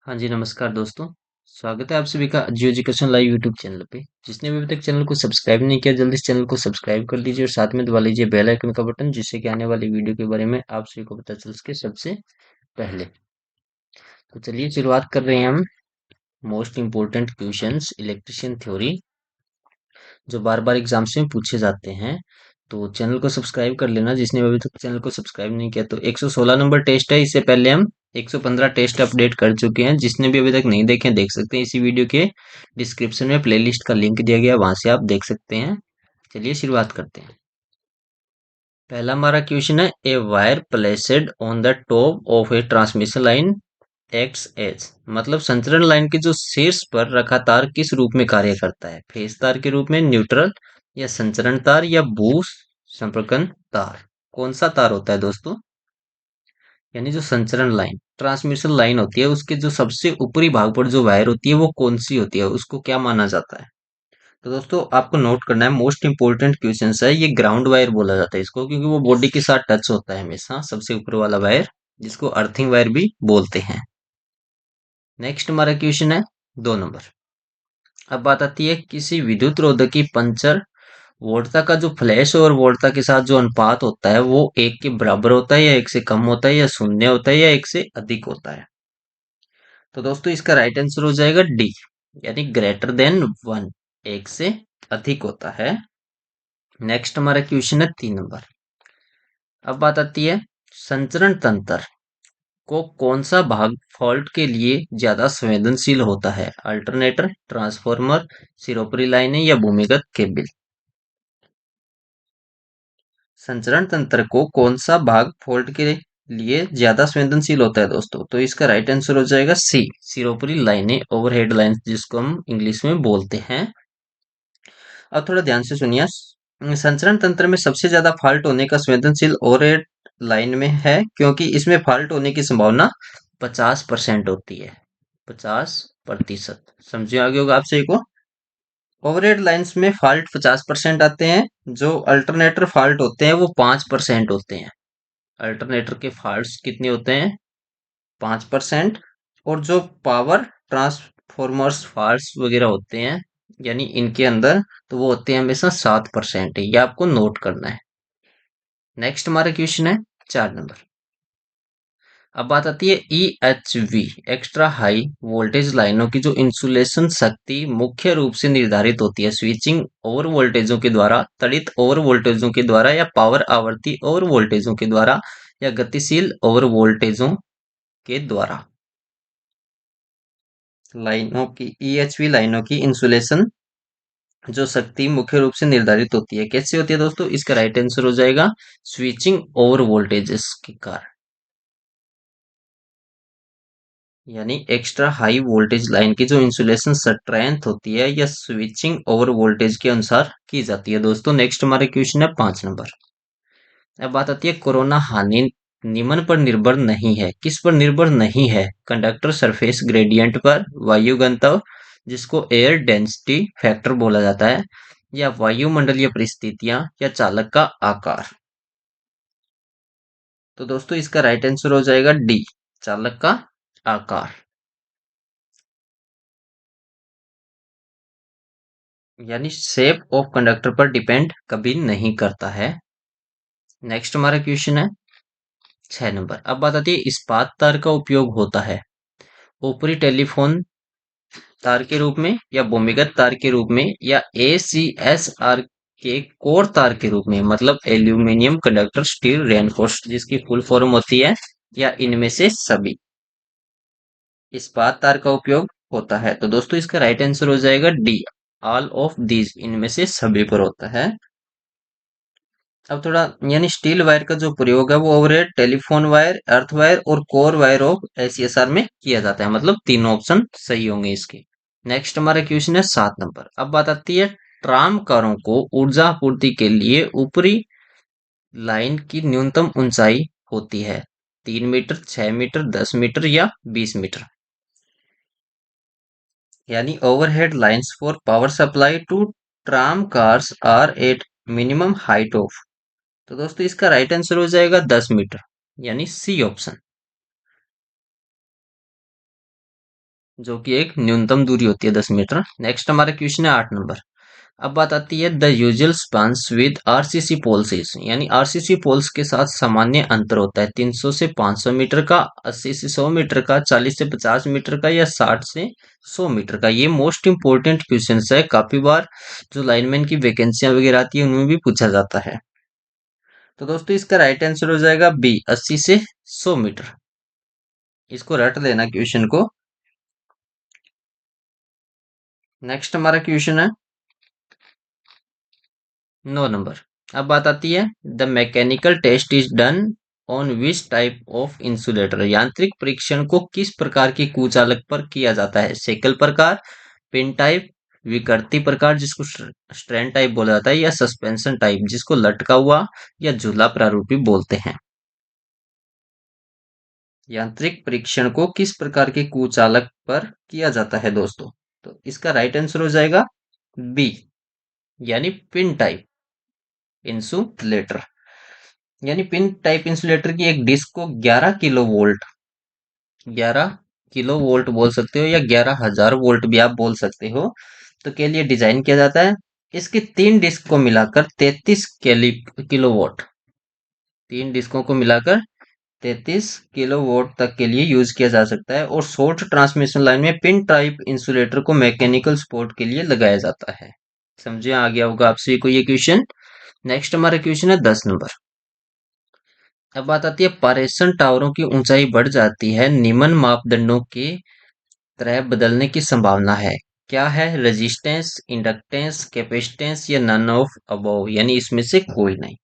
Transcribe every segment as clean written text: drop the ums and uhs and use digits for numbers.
हाँ जी, नमस्कार दोस्तों। स्वागत है आप सभी का जियो एजुकेशन लाइव यूट्यूब चैनल पे। जिसने भी अभी तक चैनल को सब्सक्राइब नहीं किया, जल्दी से चैनल को सब्सक्राइब कर लीजिए और साथ में दबा लीजिए बेल आइकन का बटन, जिससे कि आने वाली वीडियो के बारे में आप सभी को पता चल सके सबसे पहले। तो चलिए शुरुआत कर रहे हैं हम most important questions electrician theory, जो बार बार एग्जाम्स में पूछे जाते हैं। तो चैनल को सब्सक्राइब कर लेना जिसने अभी तक चैनल को सब्सक्राइब नहीं किया। तो 116 नंबर टेस्ट है, इससे पहले हम 115 टेस्ट अपडेट कर चुके हैं। जिसने भी अभी तक नहीं देखे देख सकते हैं, इसी वीडियो के डिस्क्रिप्शन में प्लेलिस्ट का लिंक दिया गया है, वहां से आप देख सकते हैं। चलिए शुरुआत करते हैं। पहला हमारा क्वेश्चन है, a wire placed on the top of a transmission line X H, मतलब संचरण लाइन के जो शीर्ष पर रखा तार किस रूप में कार्य करता है? फेज तार के रूप में, न्यूट्रल या संचरण तार या बूस्ट संपर्कन तार? कौन सा तार होता है दोस्तों? यानी जो संचरण लाइन ट्रांसमिशन लाइन होती है, उसके जो सबसे ऊपरी भाग पर जो वायर होती है वो कौन सी होती है, उसको क्या माना जाता है? तो दोस्तों आपको नोट करना है, मोस्ट इंपोर्टेंट क्वेश्चन है ये। ग्राउंड वायर बोला जाता है इसको, क्योंकि वो बॉडी के साथ टच होता है हमेशा, सबसे ऊपर वाला वायर, जिसको अर्थिंग वायर भी बोलते हैं। नेक्स्ट हमारा क्वेश्चन है 2 नंबर। अब बात आती है, किसी विद्युत रोधक की पंचर वोल्टता का जो फ्लैश और वोल्टता के साथ जो अनुपात होता है वो 1 के बराबर होता है या 1 से कम होता है या शून्य होता है या 1 से अधिक होता है? तो दोस्तों इसका राइट आंसर हो जाएगा डी, यानी ग्रेटर देन 1, 1 से अधिक होता है। नेक्स्ट हमारा क्वेश्चन है 3 नंबर। अब बात आती है, संचरण तंत्र को कौन सा भाग फॉल्ट के लिए ज्यादा संवेदनशील होता है? अल्टरनेटर, ट्रांसफॉर्मर, सिरोपरी लाइनें या भूमिगत केबल? संचरण तंत्र को कौन सा भाग फॉल्ट के लिए ज्यादा संवेदनशील होता है दोस्तों? तो इसका राइट आंसर हो जाएगा सी, सिरोपरी लाइनें, ओवरहेड लाइंस, जिसको हम इंग्लिश में बोलते हैं। अब थोड़ा ध्यान से सुनिए। संचरण तंत्र में सबसे ज्यादा फॉल्ट होने का संवेदनशील ओवरहेड लाइन में है, क्योंकि इसमें फॉल्ट होने की संभावना 50% होती है। 50%, समझे आगे होगा आपसे को। ओवरहेड लाइंस में फॉल्ट 50% आते हैं, जो अल्टरनेटर फॉल्ट होते हैं वो 5% होते हैं। अल्टरनेटर के फॉल्ट्स कितने होते हैं? 5%। और जो पावर ट्रांसफॉर्मर्स फॉल्ट्स वगैरह होते हैं, यानी इनके अंदर, तो वो होते हैं हमेशा 7%। ये आपको नोट करना है। नेक्स्ट हमारा क्वेश्चन है 4 नंबर। अब बात आती है EHV, एक्स्ट्रा हाई वोल्टेज लाइनों की जो इंसुलेशन शक्ति मुख्य रूप से निर्धारित होती है स्विचिंग ओवर वोल्टेजों के द्वारा, त्वरित ओवर वोल्टेजों के द्वारा या पावर आवर्ती ओवर वोल्टेजों के द्वारा या गतिशील ओवर वोल्टेजों के द्वारा? लाइनों की, EHV लाइनों की इंसुलेशन जो शक्ति मुख्य रूप से निर्धारित होती है, कैसे होती है दोस्तों? इसका राइट आंसर हो जाएगा स्विचिंग ओवर वोल्टेजेस के कारण, यानी एक्स्ट्रा हाई वोल्टेज लाइन की जो इंसुलेशन स्ट्रेंथ होती है या स्विचिंग ओवर वोल्टेज के अनुसार की जाती है दोस्तों। नेक्स्ट हमारे क्वेश्चन है 5 नंबर। अब बात आती है, कोरोना हानि निम्न पर निर्भर नहीं है। किस पर निर्भर नहीं है? कंडक्टर सरफेस ग्रेडियंट पर, वायु घनत्व जिसको एयर डेंसिटी फैक्टर बोला जाता है, या वायुमंडलीय परिस्थितियां, या चालक का आकार? तो दोस्तों इसका राइट आंसर हो जाएगा डी, चालक का आकार, यानी शेप ऑफ कंडक्टर पर डिपेंड कभी नहीं करता है। नेक्स्ट हमारा क्वेश्चन है 6 नंबर। अब बात आती है, इस्पात तार का उपयोग होता है ऊपरी टेलीफोन तार के रूप में या भूमिगत तार के रूप में या ACSR के कोर तार के रूप में, मतलब एल्यूमिनियम कंडक्टर स्टील रेनफोर्स्ड, जिसकी फुल फॉर्म होती है, या इनमें से सभी? इस्पात तार का उपयोग होता है, तो दोस्तों इसका राइट आंसर हो जाएगा डी, ऑल ऑफ दीज, इनमें से सभी पर होता है। अब थोड़ा, यानी स्टील वायर का जो प्रयोग है वो overhead, telephone wire, earth wire और कोर वायर ऑफ ACSR में किया जाता है, मतलब तीनों ऑप्शन सही होंगे इसके। नेक्स्ट हमारा क्वेश्चन है 7 नंबर। अब बात आती है, ट्राम कारों को ऊर्जा आपूर्ति के लिए ऊपरी लाइन की न्यूनतम ऊंचाई होती है 3 मीटर, 6 मीटर, 10 मीटर या 20 मीटर? यानी overhead lines for power supply to tram cars are at minimum height of, तो दोस्तों इसका राइट आंसर हो जाएगा 10 मीटर, यानी सी ऑप्शन। जो कि एक न्यूनतम दूरी होती है 10 मीटर। नेक्स्ट हमारा क्वेश्चन है 8 नंबर। अब बात आती है the usual spans with RCC poles is, यानी आरसीसी पोल्स के साथ सामान्य अंतर होता है 300 से 500 मीटर का, 80 से 100 मीटर का, 40 से 50 मीटर का, या 60 से 100 मीटर का। ये मोस्ट इंपोर्टेंट क्वेश्चन है, काफी बार जो लाइनमैन की वैकेंसियां वगैरह आती है उनमें भी पूछा जाता है। तो दोस्तों इसका राइट आंसर हो जाएगा बी, 80 से 100 मीटर। इसको रट लेना क्वेश्चन को। नेक्स्ट हमारा क्वेश्चन है 9 नंबर। अब बात आती है the mechanical test is done on which type of insulator, यांत्रिक परीक्षण को किस प्रकार के कुचालक पर किया जाता है? सेकल प्रकार, पिन टाइप, विकृति प्रकार जिसको स्ट्रैंड टाइप बोला जाता है, या सस्पेंशन टाइप जिसको लटका हुआ या झूला प्रारूपी बोलते हैं। यांत्रिक परीक्षण को किस प्रकार के कुचालक पर किया जाता है दोस्तों? तो इसका राइट आंसर हो जाएगा बी, यानी पिन टाइप इंसुलेटर। यानी पिन टाइप इंसुलेटर की एक डिस्क को 11 किलो वोल्ट, 11 किलो वोल्ट बोल सकते हो या 11,000 वोल्ट भी आप बोल सकते हो, तो के लिए डिजाइन किया जाता है। इसकी 3 डिस्क को मिलाकर 33 किलो वोट, 3 डिस्कों को मिलाकर 33 किलो वोट तक के लिए यूज किया जा सकता है। और शॉर्ट ट्रांसमिशन लाइन में पिन टाइप इंसुलेटर को मैकेनिकल सपोर्ट के लिए लगाया जाता है। समझे, आ गया होगा आप सभी को ये क्वेश्चन। नेक्स्ट हमारा क्वेश्चन है 10 नंबर। अब बात आती है पारेषण टावरों की ऊंचाई बढ़ जाती है निम्न मापदंडों के तरह बदलने की संभावना है। क्या है? रेजिस्टेंस, इंडक्टेंस, कैपेसिटेंस, या नन ऑफ अबव, यानी इसमें से कोई नहीं।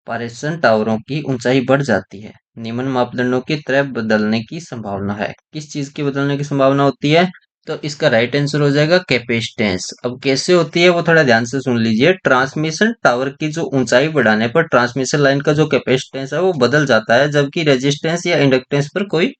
पारेषण टावरों की ऊंचाई बढ़ जाती है निम्न मापदंडों की तरह बदलने की संभावना है। किस चीज की बदलने की संभावना होती है? तो इसका राइट आंसर हो जाएगा कैपेसिटेंस। अब कैसे होती है वो थोड़ा ध्यान से सुन लीजिए। ट्रांसमिशन टावर की जो ऊंचाई बढ़ाने पर ट्रांसमिशन लाइन का जो कैपेसिटेंस है वो बदल जाता है, जबकि रेजिस्टेंस या इंडक्टेंस पर कोई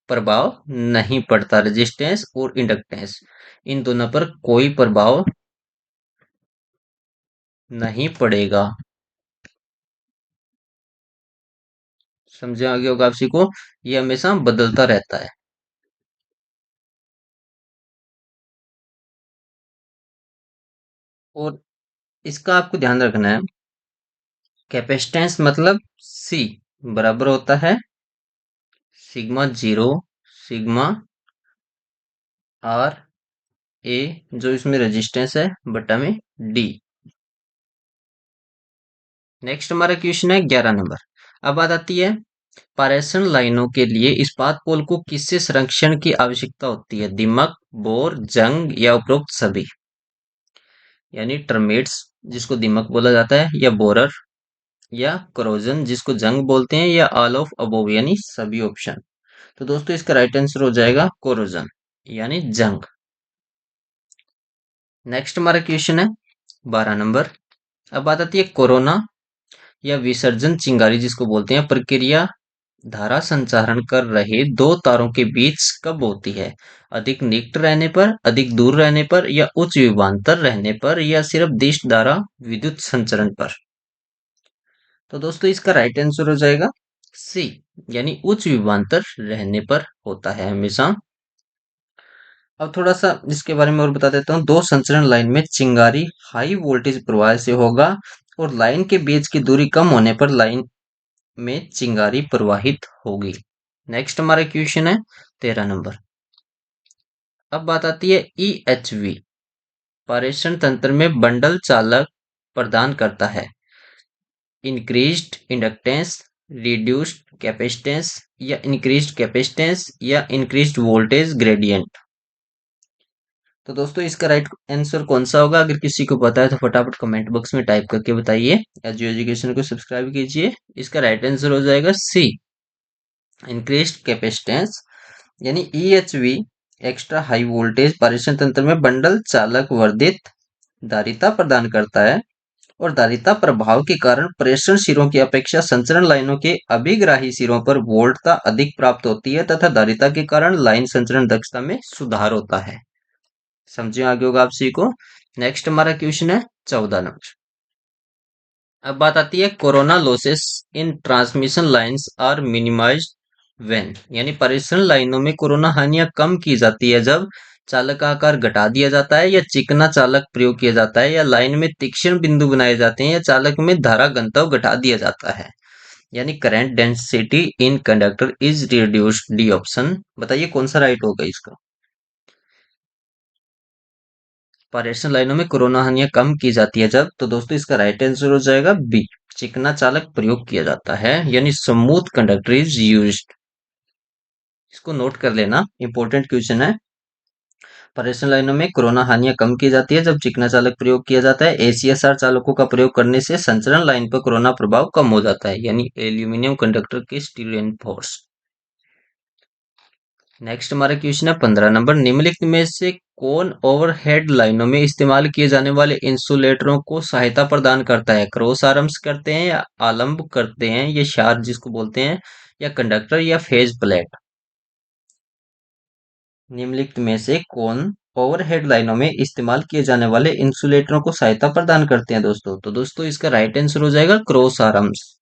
प्रभाव नहीं पड़ता। रेजिस्टेंस और इंडक्टेंस इन दोनों पर कोई प्रभाव नहीं पड़ेगा। समझे आगे होगा आपसी को, ये हमेशा बदलता रहता है। और इसका आपको ध्यान रखना है, कैपेसिटेंस मतलब सी बराबर होता है sigma zero, sigma R A, जो इसमें रेजिस्टेंस है, बटा में डी। नेक्स्ट हमारा क्वेश्चन है 11 नंबर। अब बात आती है पारेषण लाइनों के लिए इस्पात पोल को किससे संरक्षण की आवश्यकता होती है? दीमक, बोर, जंग, या उपरोक्त सभी। यानी टर्मेट्स जिसको दीमक बोला जाता है, या बोरर, या करोजन जिसको जंग बोलते हैं, या ऑल ऑफ अबोव यानी सभी ऑप्शन। तो दोस्तों इसका राइट आंसर हो जाएगा कोरोजन, यानी जंग। नेक्स्ट हमारा क्वेश्चन है 12 नंबर। अब बात आती है कोरोना या विसर्जन चिंगारी जिसको बोलते हैं प्रक्रिया धारा संचारण कर रहे दो तारों के बीच कब होती है? अधिक निकट रहने पर, अधिक दूर रहने पर, या उच्च विभवांतर रहने पर, या सिर्फ दिश धारा विद्युत संचरण पर। तो दोस्तों इसका राइट आंसर हो जाएगा सी, यानी उच्च विभवांतर रहने पर होता है हमेशा। अब थोड़ा सा इसके बारे में और बता देता हूँ। दो संचरण लाइन में चिंगारी हाई वोल्टेज प्रवाह से होगा, और लाइन के बीच की दूरी कम होने पर लाइन में चिंगारी प्रवाहित होगी। नेक्स्ट हमारा क्वेश्चन है 13 नंबर। अब बात आती है EHV पारेषण तंत्र में बंडल चालक प्रदान करता है इंक्रीज्ड इंडक्टेंस, रिड्यूस्ड कैपेसिटेंस, या इंक्रीज्ड कैपेसिटेंस, या इंक्रीज्ड वोल्टेज ग्रेडियंट। तो दोस्तों इसका राइट आंसर कौन सा होगा? अगर किसी को पता है तो फटाफट कमेंट बॉक्स में टाइप करके बताइए। एजुकेशन एजुकेशन को सब्सक्राइब कीजिए। इसका राइट आंसर हो जाएगा सी, इंक्रीज्ड कैपेसिटेंस। यानी EHV एक्स्ट्रा हाई वोल्टेज पारेषण तंत्र में बंडल चालक वर्धित धारिता प्रदान करता है, और धारिता प्रभाव के कारण प्रेषण सिरों की अपेक्षा संचरण लाइनों के अभिग्राही सिरों पर वोल्टता अधिक प्राप्त होती है, तथा धारिता के कारण लाइन संचरण दक्षता में सुधार होता है। समझे आगे होगा आप सभी को। नेक्स्ट हमारा क्वेश्चन है 14 नंबर। अब बात आती है corona losses in transmission lines are minimised when यानी परिसरण लाइनों में कोरोना हानियां कम की जाती है जब चालक का आकार घटा दिया जाता है या चिकना चालक प्रयोग किया जाता है या लाइन में तीक्ष्ण बिंदु बनाए जाते हैं या चालक में धारा घनत्व घटा दिया जाता है। यानी current density in conductor is reduced, D option. बताइए कौन सा राइट होगा इसका। पर्यटन लाइनों में कोरोना हानियां कम की जाती है जब, तो दोस्तों इसका राइट आंसर हो जाएगा बी, चिकना चालक प्रयोग किया जाता है, यानी स्मूथ कंडक्टर इज यूज्ड। इसको नोट कर लेना, इंपॉर्टेंट क्वेश्चन है। पर्यटन लाइनों में कोरोना हानियां कम की जाती है जब चिकना चालक प्रयोग किया जाता है। एसीएसआर चालकों का प्रयोग करने से संचरण लाइन पर कोरोना प्रभाव कम हो जाता है, यानी एल्यूमिनियम कंडक्टर के स्टील फोर्स। नेक्स्ट हमारा क्वेश्चन है 15 नंबर। निम्नलिखित में से कौन ओवरहेड लाइनों में इस्तेमाल किए जाने वाले इंसुलेटरों को सहायता प्रदान करता है? क्रॉस आर्म्स करते हैं या आलंब करते हैं, या शार्प जिसको बोलते हैं, या कंडक्टर, या फेज प्लेट। निम्नलिखित में से कौन ओवरहेड लाइनों में इस्तेमाल किए जाने वाले इंसुलेटरों को सहायता प्रदान करते हैं दोस्तों? तो दोस्तों इसका राइट आंसर हो जाएगा क्रॉस आर्म्स।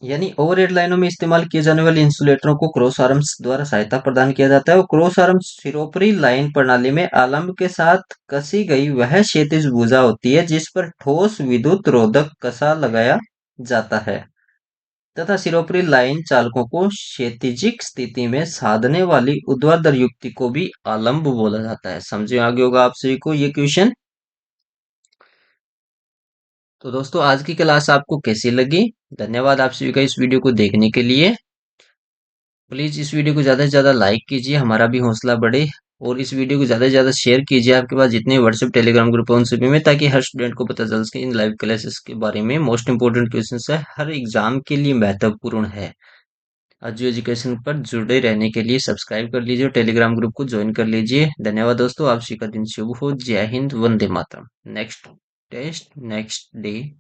यानी ओवरहेड लाइनों में इस्तेमाल किए जाने वाले इंसुलेटरों को क्रॉस आर्म्स द्वारा सहायता प्रदान किया जाता है। और क्रॉस आर्म्स सिरोपरी लाइन प्रणाली में आलंब के साथ कसी गई वह क्षैतिज भुजा होती है जिस पर ठोस विद्युत रोधक कसा लगाया जाता है, तथा सिरोपरी लाइन चालकों को क्षैतिजिक स्थिति में साधने वाली ऊर्ध्वाधर युक्ति को भी आलंब बोला जाता है। समझे आगे होगा आप सभी को ये क्वेश्चन। तो दोस्तों आज की क्लास आपको कैसी लगी? धन्यवाद आप सभी का इस वीडियो को देखने के लिए। प्लीज इस वीडियो को ज्यादा से ज्यादा लाइक कीजिए, हमारा भी हौसला बढ़े। और इस वीडियो को ज्यादा से ज्यादा शेयर कीजिए आपके पास जितने व्हाट्सएप टेलीग्राम ग्रुप है उन सभी में, ताकि हर स्टूडेंट को पता चल सके इन लाइव क्लासेस के बारे में। मोस्ट इंपोर्टेंट क्वेश्चन है, हर एग्जाम के लिए महत्वपूर्ण है। अजू एजुकेशन पर जुड़े रहने के लिए सब्सक्राइब कर लीजिए और टेलीग्राम ग्रुप को ज्वाइन कर लीजिए। धन्यवाद दोस्तों, आप सभी का दिन शुभ हो। जय हिंद, वंदे मातरम। Next test next day.